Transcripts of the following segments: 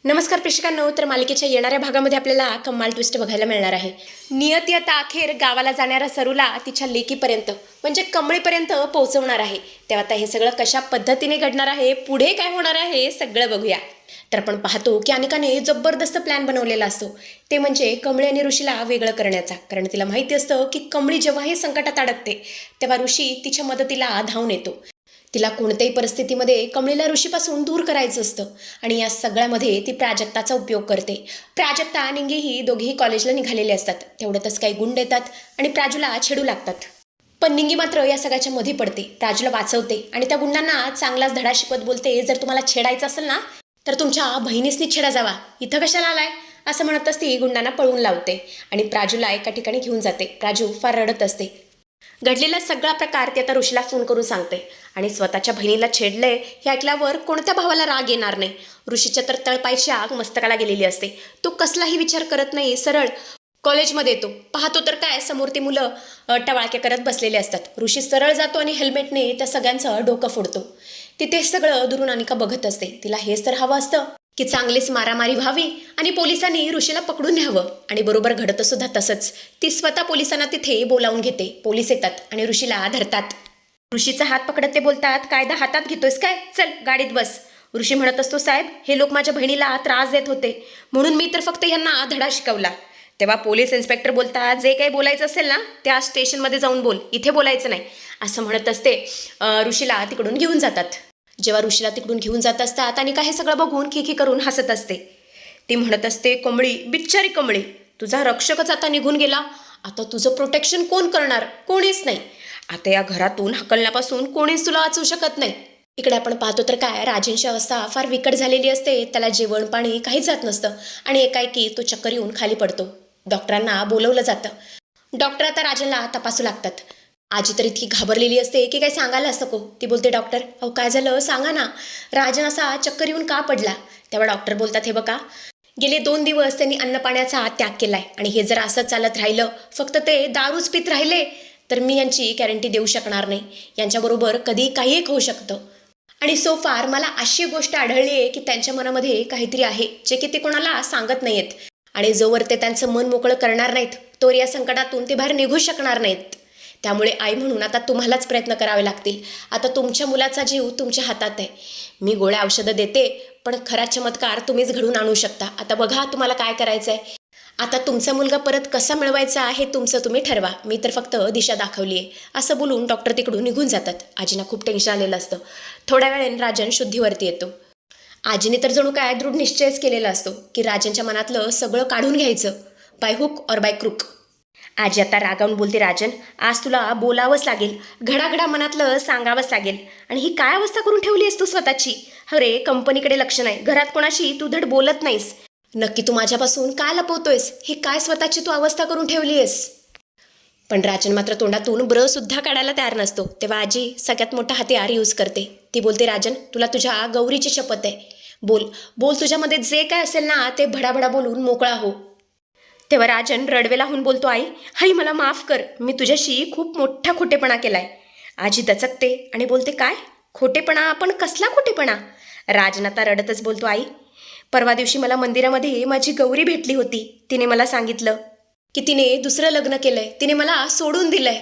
नमस्कार प्रेक्षकांनो, तर मालिकेच्या येणाऱ्या भागामध्ये आपल्याला कमाल ट्विस्ट बघायला मिळणार आहे. नियती आता अखेर गावाला जाणाऱ्या सरूला तिच्या लेकीपर्यंत म्हणजे कमळीपर्यंत पोहोचवणार आहे. तेव्हा आता हे सगळं कशा पद्धतीने घडणार आहे, पुढे काय होणार आहे, सगळं बघूया. तर आपण पाहतो की अनिकाने जबरदस्त प्लॅन बनवलेला असतो, ते म्हणजे कमळी आणि ऋषीला वेगळं करण्याचा. कारण तिला माहिती असतं की कमळी जेव्हाही संकटात अडकते तेव्हा ऋषी तिच्या मदतीला धावून येतो. तिला कोणत्याही परिस्थितीमध्ये कमळीला ऋषीपासून दूर करायचं असतं आणि या सगळ्यामध्ये ती प्राजक्ताचा उपयोग करते. प्राजक्ता आणि निंगीही दोघेही कॉलेजला निघालेले असतात. तेवढ्यातच काही गुंड येतात आणि प्राजूला छेडू लागतात. पण निंगी मात्र या सगळ्याच्या मध्ये पडते, प्राजूला वाचवते आणि त्या गुंडांना चांगलाच धडा शिकवत बोलते, जर तुम्हाला छेडायचं असेल ना तर तुमच्या बहिणीसनी छेडा जावा, इथं कशाला आलाय असं म्हणतच ती गुंडांना पळवून लावते आणि प्राजूला एका ठिकाणी घेऊन जाते. प्राजू फार रडत असते. घडलेला सगळा प्रकार ती आता ऋषीला फोन करून सांगते आणि स्वतःच्या बहिणीला छेडलंय हे ऐकल्यावर कोणत्या भावाला राग येणार नाही. ऋषीच्या तर तळपायची आग मस्तकाला गेलेली असते. तो कसलाही विचार करत नाही, सरळ कॉलेजमध्ये येतो. पाहतो तर काय, समोर ती मुलं टवाळक्या करत बसलेले असतात. ऋषी सरळ जातो आणि हेल्मेटने त्या सगळ्यांचं डोकं फोडतो. तिथे सगळं दुरून अनिका बघत असते. तिला हेच तर हवं असतं की चांगलीच मारामारी व्हावी आणि पोलिसांनी ऋषीला पकडून न्यावं. आणि बरोबर घडतं सुद्धा तसंच. ती स्वतः पोलिसांना तिथे बोलावून घेते. पोलीस येतात आणि ऋषीला धरतात. ऋषीचा हात पकडत ते बोलतात, कायदा हातात घेतोयस काय, चल गाडीत बस. ऋषी म्हणत असतो, साहेब हे लोक माझ्या बहिणीला त्रास देत होते म्हणून मी तर फक्त यांना धडा शिकवला. तेव्हा पोलीस इन्स्पेक्टर बोलतात, जे काही बोलायचं असेल ना त्या स्टेशनमध्ये जाऊन बोल, इथे बोलायचं नाही असं म्हणत असते. ऋषीला तिकडून घेऊन जातात. जेव्हा ऋषीला तिकडून घेऊन जात असतात आणि काही सगळं बघून खिखी करून हसत असते. ती म्हणत असते, कमळी, बिच्चारी कमळी, तुझा रक्षकच आता निघून गेला, आता तुझं प्रोटेक्शन कोण करणार, कोणीच नाही. आता या घरातून हकलण्यापासून कोणीच तुला वाचवू शकत नाही. इकडे आपण पाहतो तर काय, राजेंची अवस्था फार विकट झालेली असते. त्याला जेवण पाणी काहीच जात नसतं आणि एकाएकी तो चक्कर येऊन खाली पडतो. डॉक्टरांना बोलवलं जातं. डॉक्टर आता राजनला तपासू लागतात. आजी तर इतकी घाबरलेली असते की काही सांगायलाच नको. ती बोलते, डॉक्टर अहो काय झालं सांगा ना, राजन असा चक्कर येऊन का पडला. तेव्हा डॉक्टर बोलतात, हे बघा गेले 2 दिवस त्यांनी अन्नपाण्याचा त्याग केलाय आणि हे जर असं चालत राहिलं, फक्त ते दारूच पित राहिले तर मी यांची गॅरंटी देऊ शकणार नाही. यांच्याबरोबर कधी काही होऊ शकतं. आणि सो फार मला अशी गोष्ट आढळली आहे की त्यांच्या मनामध्ये काहीतरी आहे जे की ते कोणाला सांगत नाहीत. आणि जोवर ते त्यांचं मन मोकळं करणार नाहीत तोवर या संकटातून ते बाहेर निघू शकणार नाहीत. त्यामुळे आई म्हणून आता तुम्हालाच प्रयत्न करावे लागतील. आता तुमच्या मुलाचा जीव तुमच्या हातात आहे. मी गोळ्या औषधं देते पण खरा चमत्कार तुम्हीच घडून आणू शकता. आता बघा तुम्हाला काय करायचं आहे. आता तुमचा मुलगा परत कसा मिळवायचा आहे तुमचं तुम्ही ठरवा, मी तर फक्त दिशा दाखवली आहे असं बोलून डॉक्टर तिकडून निघून जातात. आजीना खूप टेन्शन आलेलं असतं. थोड्या वेळाने राजन शुद्धीवरती येतो. आजीने तर जणू काय दृढ निश्चयच केलेला असतो की राजनच्या मनातलं सगळं काढून घ्यायचं, बाय हुक और बाय क्रुक. आजी आता रागावून बोलते, राजन आज तुला बोलावंच लागेल, घडाघडा मनातलं सांगावंच लागेल. आणि ही काय अवस्था करून ठेवली आहेस तू स्वतःची. अरे कंपनीकडे लक्ष नाही, घरात कोणाशी तू धड बोलत नाहीस. नक्की तू माझ्यापासून काय लपवतोयस, ही काय स्वतःची तू अवस्था करून ठेवली आहेस. पण राजन मात्र तोंडातून ब्र सुद्धा काढायला तयार नसतो. तेव्हा आजी सगळ्यात मोठा हत्यार यूज करते. ती बोलते, राजन तुला तुझ्या गौरीची शपथ आहे, बोल बोल, तुझ्यामध्ये जे काय असेल ना ते भडाभडा बोलून मोकळा हो. तेव्हा राजन रडवेला होऊन बोलतो, आई मला माफ कर, मी तुझ्याशी खूप मोठा खोटेपणा केलाय. आजी दचकते आणि बोलते, काय खोटेपणा, पण कसला खोटेपणा. राजन आता रडतच बोलतो, आई परवा दिवशी मला मंदिरामध्ये माझी गौरी भेटली होती. तिने मला सांगितलं की तिने दुसरं लग्न केलंय, तिने मला सोडून दिलंय.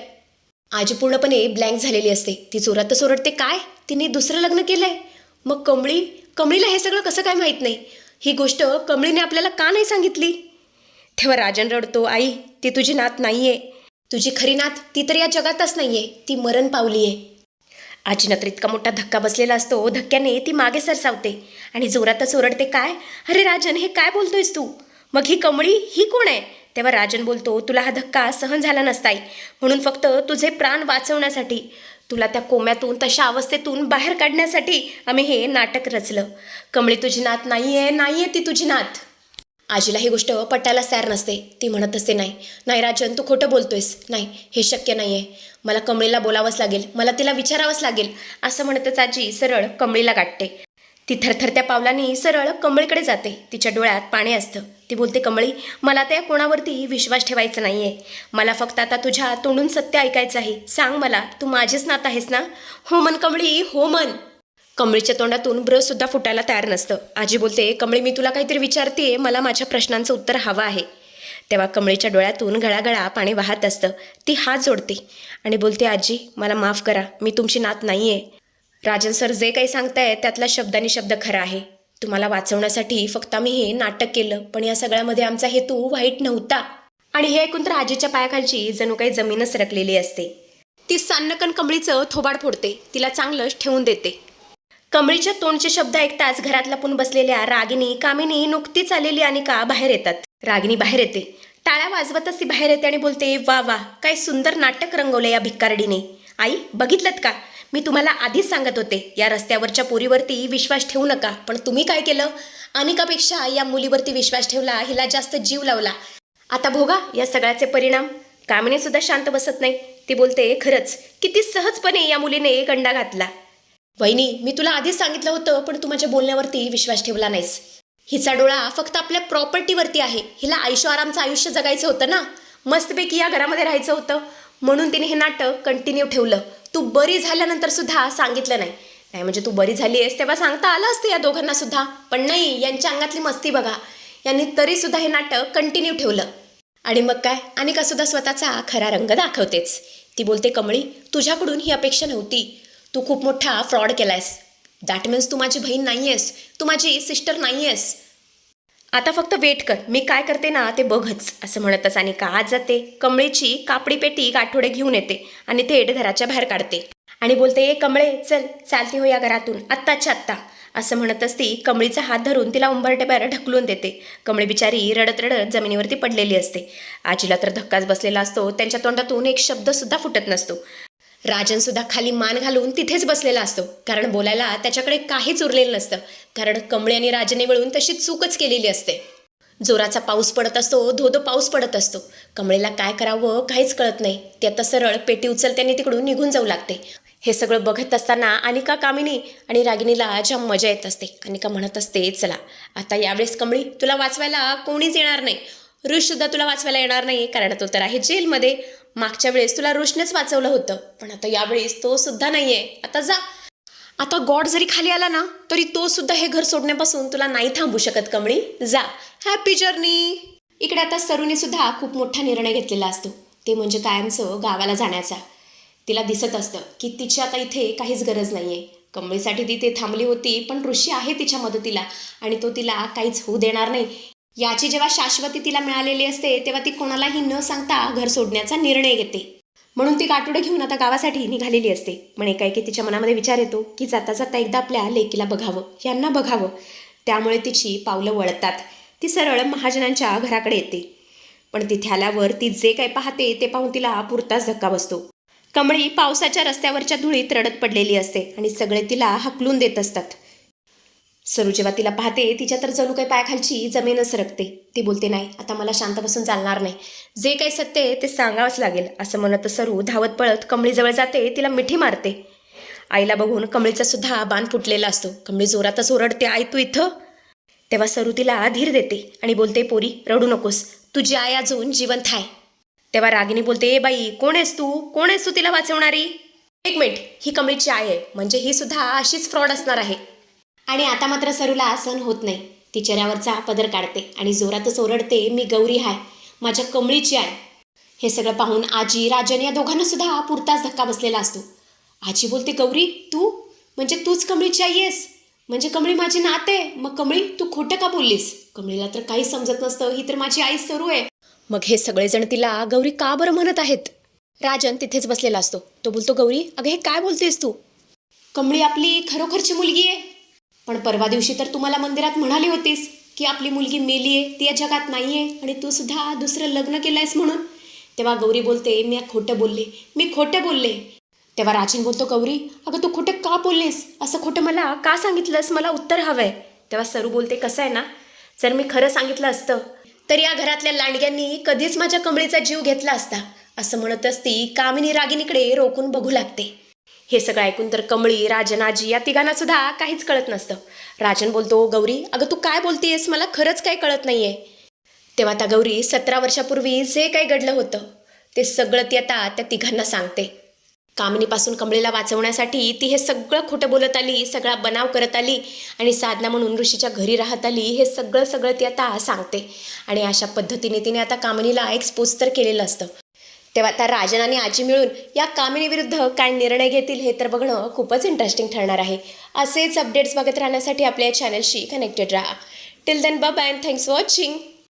आजी पूर्णपणे ब्लँक झालेली असते. ती जोरातच ओरडते, काय तिने दुसरं लग्न केलंय. मग कमळीला हे सगळं कसं काय माहीत नाही, ही गोष्ट कमळीने आपल्याला का नाही सांगितली. तेव्हा राजन रडतो, आई ती तुझी नात नाहीये, तुझी खरी नात ती तर या जगातच नाहीये, ती मरण पावली आहे. आजीना तर इतका मोठा धक्का बसलेला असतो. धक्क्याने ती मागे सरसावते आणि जोरातच ओरडते, काय अरे राजन हे काय बोलतोयस तू, मग ही कमळी ही कोण आहे. तेव्हा राजन बोलतो, तुला हा धक्का सहन झाला नसताय म्हणून फक्त तुझे प्राण वाचवण्यासाठी, तुला त्या कोम्यातून तशा अवस्थेतून बाहेर काढण्यासाठी आम्ही हे नाटक रचलं. कमळी तुझी नात नाहीये ती तुझी नात. आजीला ही गोष्ट पटायलाच तयार नसते. ती म्हणत असते, नाही राजन तू खोटं बोलतोयस, नाही हे शक्य नाही आहे, मला कमळीला बोलावंच लागेल, मला तिला विचारावंच लागेल. असं म्हणतच आजी सरळ कमळीला गाठते. ती थरथरत्या पावलांनी सरळ कमळीकडे जाते. तिच्या डोळ्यात पाणी असतं. ती बोलते, कमळी मला त्या कोणावरती विश्वास ठेवायचा नाही आहे, मला फक्त आता तुझ्या तोंडून सत्य ऐकायचं आहे. सांग मला, तू माझीच नात आहेस ना. हो मन कमळी, हो मन. कमळीच्या तोंडातून ब्र सुद्धा फुटायला तयार नसतं. आजी बोलते, कमळी मी तुला काहीतरी विचारते, मला माझ्या प्रश्नांचं उत्तर हवं आहे. तेव्हा कमळीच्या डोळ्यातून गळागळा पाणी वाहत असतं. ती हात जोडते आणि बोलते, आजी मला माफ करा, मी तुमची नात नाही आहे. राजन सर जे काही सांगताय त्यातला शब्दानी शब्द खरा आहे. तुम्हाला वाचवण्यासाठी फक्त आम्ही हे नाटक केलं, पण या सगळ्यामध्ये आमचा हेतू वाईट नव्हता. आणि हे ऐकून तर आजीच्या पायाखालची जणू काही जमीनच सरकलेली असते. ती सान्नकन कमळीचं थोबाड फोडते, तिला चांगलंच ठेवून देते. कमळीच्या तोंडचे शब्द ऐकताच घरात लपून बसलेल्या रागिनी, कामिनी नुकतीच आलेली अनिका बाहेर येतात. रागिनी बाहेर येते, टाळ्या वाजवतच ती बाहेर येते आणि बोलते, वा वा काय सुंदर नाटक रंगवलं या भिक्कारडीने. आई बघितलंत का, मी तुम्हाला आधीच सांगत होते या रस्त्यावरच्या पोरीवरती विश्वास ठेवू नका, पण तुम्ही काय केलं, अनिकापेक्षा या मुलीवरती विश्वास ठेवला, हिला जास्त जीव लावला. आता भोगा या सगळ्याचे परिणाम. कामिनी सुद्धा शांत बसत नाही. ती बोलते, खरंच किती सहजपणे या मुलीने गंडा घातला. वहिनी मी तुला आधीच सांगितलं होतं, पण तू माझ्या बोलण्यावरती विश्वास ठेवला नाहीस. हिचा डोळा फक्त आपल्या प्रॉपर्टीवरती आहे. हिला आरामचं आयुष्य जगायचं होतं ना, मस्तपैकी या घरामध्ये राहायचं होतं, म्हणून तिने हे नाटक कंटिन्यू ठेवलं. तू बरी झाल्यानंतर सुद्धा सांगितलं नाही. नाही म्हणजे तू बरी झाली आहेस तेव्हा सांगता आलं असतं या दोघांना सुद्धा, पण नाही, यांच्या अंगातली मस्ती बघा. यांनी तरीसुद्धा हे नाटक कंटिन्यू ठेवलं. आणि मग काय, अनिका सुद्धा स्वतःचा खरा रंग दाखवतेच. ती बोलते, कमळी तुझ्याकडून ही अपेक्षा नव्हती. तू खूप मोठा फ्रॉड केलायस. दॅट मीन्स तू माझी बहीण नाही आहेस, तू माझी सिस्टर नाही आहेस. आता फक्त वेट कर, मी काय करते ना ते बघच. असं म्हणतच अनिका आज जाते, कमळीची कापडी पेटी गाठोडे घेऊन येते आणि थेट घराच्या बाहेर काढते आणि बोलते, ए कमळे चल, चालती हो या घरातून आत्ताच्या आत्ता. असं म्हणतच ती कमळीचा हात धरून तिला उंबरठ्याबाहेर ढकलून देते. कमळी बिचारी रडत रडत जमिनीवरती पडलेली असते. आजीला तर धक्काच बसलेला असतो. त्यांच्या तोंडातून एक शब्द सुद्धा फुटत नसतो. राजन सुद्धा खाली मान घालून तिथेच बसलेला असतो, कारण बोलायला त्याच्याकडे काहीच उरलेलं नसतं. कारण कमळी आणि राजने मिळून तशी चूकच केलेली असते. जोराचा पाऊस पडत असतो, धोधो पाऊस पडत असतो. कमळीला काय करावं काहीच कळत नाही. ती आता सरळ पेटी उचलते आणि तिकडून निघून जाऊ लागते. हे सगळं बघत असताना अनिका, कामिनी आणि रागिनीला जाम मजा येत असते. अनिका म्हणत असते, चला आता यावेळेस कमळी तुला वाचवायला कोणीच येणार नाही. ऋषसुद्धा तुला वाचवायला येणार नाही, कारण तो तर आहे जेलमध्ये. मागच्या वेळेस तुला ऋषनेच वाचवलं होतं, पण आता यावेळेस तो सुद्धा नाही आहे. आता जा. आता गॉड जरी खाली आला ना तरी तो सुद्धा हे घर सोडण्यापासून तुला नाही थांबू शकत. कमळी जा, हॅपी जर्नी. इकडे आता सरूने सुद्धा खूप मोठा निर्णय घेतलेला असतो, ते म्हणजे कायमचं गावाला जाण्याचा. तिला दिसत असतं की तिची आता इथे काहीच गरज नाही आहे. कमळीसाठी ती ते थांबली होती, पण ऋषी आहे तिच्या मदतीला आणि तो तिला काहीच होऊ देणार नाही. याची जेव्हा शाश्वती तिला मिळालेली असते तेव्हा ती कोणालाही न सांगता घर सोडण्याचा निर्णय घेते. म्हणून ती गाठोडे घेऊन आता गावासाठी निघालेली असते. पण एकाएकी तिच्या मनामध्ये विचार येतो की जाता जाता एकदा आपल्या लेकीला बघावं, यांना बघावं. त्यामुळे तिची पावलं वळतात. ती सरळ महाजनांच्या घराकडे येते. पण तिथे आल्यावर ती जे काही पाहते ते पाहून तिला पुरताच धक्का बसतो. कमळी पावसाच्या रस्त्यावरच्या धुळीत रडत पडलेली असते आणि सगळे तिला हकलून देत असतात. सरू जेव्हा तिला पाहते तिच्या तर जणू काही पायाखालची जमीनच सरकते. ती बोलते, नाही आता मला शांत बसून चालणार नाही, जे काही सत्य आहे ते सांगावंच लागेल. असं म्हणत सरू धावत पळत कमळीजवळ जाते, तिला मिठी मारते. आईला बघून कमळीचा सुद्धा बाण फुटलेला असतो. कमळी जोरातच ओरडते, आई तू इथं. तेव्हा सरू तिला धीर देते आणि बोलते, पोरी रडू नकोस, तुझी आई अजून जिवंत आहे. तेव्हा रागिनी बोलते, ए बाई कोण आहेस तू, कोण आहेस तू तिला वाचवणारी. एक मिनिट, ही कमळीची आई आहे, म्हणजे ही सुद्धा अशीच फ्रॉड असणार आहे. आणि आता मात्र सरूला सहन होत नाही. ती चेहऱ्यावरचा पदर काढते आणि जोरातच ओरडते, मी गौरी आहे, माझ्या कमळीची आहे. हे सगळं पाहून आजी, राजन या दोघांना सुद्धा पुरताच धक्का बसलेला असतो. आजी बोलते, गौरी तू म्हणजे तूच कमळीची आई आहेस, म्हणजे कमळी माझी नात आहे. मग कमळी तू खोटं का बोललीस. कमळीला तर काही समजत नसतं, ही तर माझी आई सरू आहे. मग हे सगळेजण तिला गौरी का बरं म्हणत आहेत. राजन तिथेच बसलेला असतो. तो बोलतो, गौरी अगं हे काय बोलतेस तू, कमळी आपली खरोखरची मुलगी आहे. पण परवा दिवशी तर तुम्हाला मंदिरात म्हणाली होतीस की आपली मुलगी मेली आहे, ती या जगात नाही आहे आणि तू सुद्धा दुसरं लग्न केलं आहेस म्हणून. तेव्हा गौरी बोलते, मी खोटं बोलले, मी खोटं बोलले. तेव्हा राजन बोलतो, गौरी अगं तू खोटं का बोललेस, असं खोटं मला का सांगितलंस, मला उत्तर हवं आहे. तेव्हा सरू बोलते, कसं आहे ना, जर मी खरं सांगितलं असतं तर या घरातल्या लांडग्यांनी कधीच माझ्या कमळीचा जीव घेतला असता. असं म्हणतच ती कामिनी रागिनीकडे रोखून बघू लागते. हे सगळं ऐकून तर कमळी, राजन, आजी या तिघांना सुद्धा काहीच कळत नसतं. राजन बोलतो, गौरी अगं तू काय बोलतेस, मला खरंच काही कळत नाही आहे. तेव्हा आता गौरी 17 वर्षापूर्वी जे काही घडलं होतं ते सगळं ती आता त्या तिघांना सांगते. कामिनीपासून कमळीला वाचवण्यासाठी ती हे सगळं खोटं बोलत आली, सगळा बनाव करत आली आणि साधना म्हणून ऋषीच्या घरी राहत आली. हे सगळं ती आता सांगते आणि अशा पद्धतीने तिने आता कामिनीला एक्सपोज तर केलेलं असतं. तेव्हा आता राजन आणि आजी मिळून या कामिनीविरुद्ध काय निर्णय घेतील हे तर बघणं खूपच इंटरेस्टिंग ठरणार आहे. असेच अपडेट्स बघत राहण्यासाठी आपल्या चॅनलशी कनेक्टेड राहा. Till then bye bye and thanks for watching.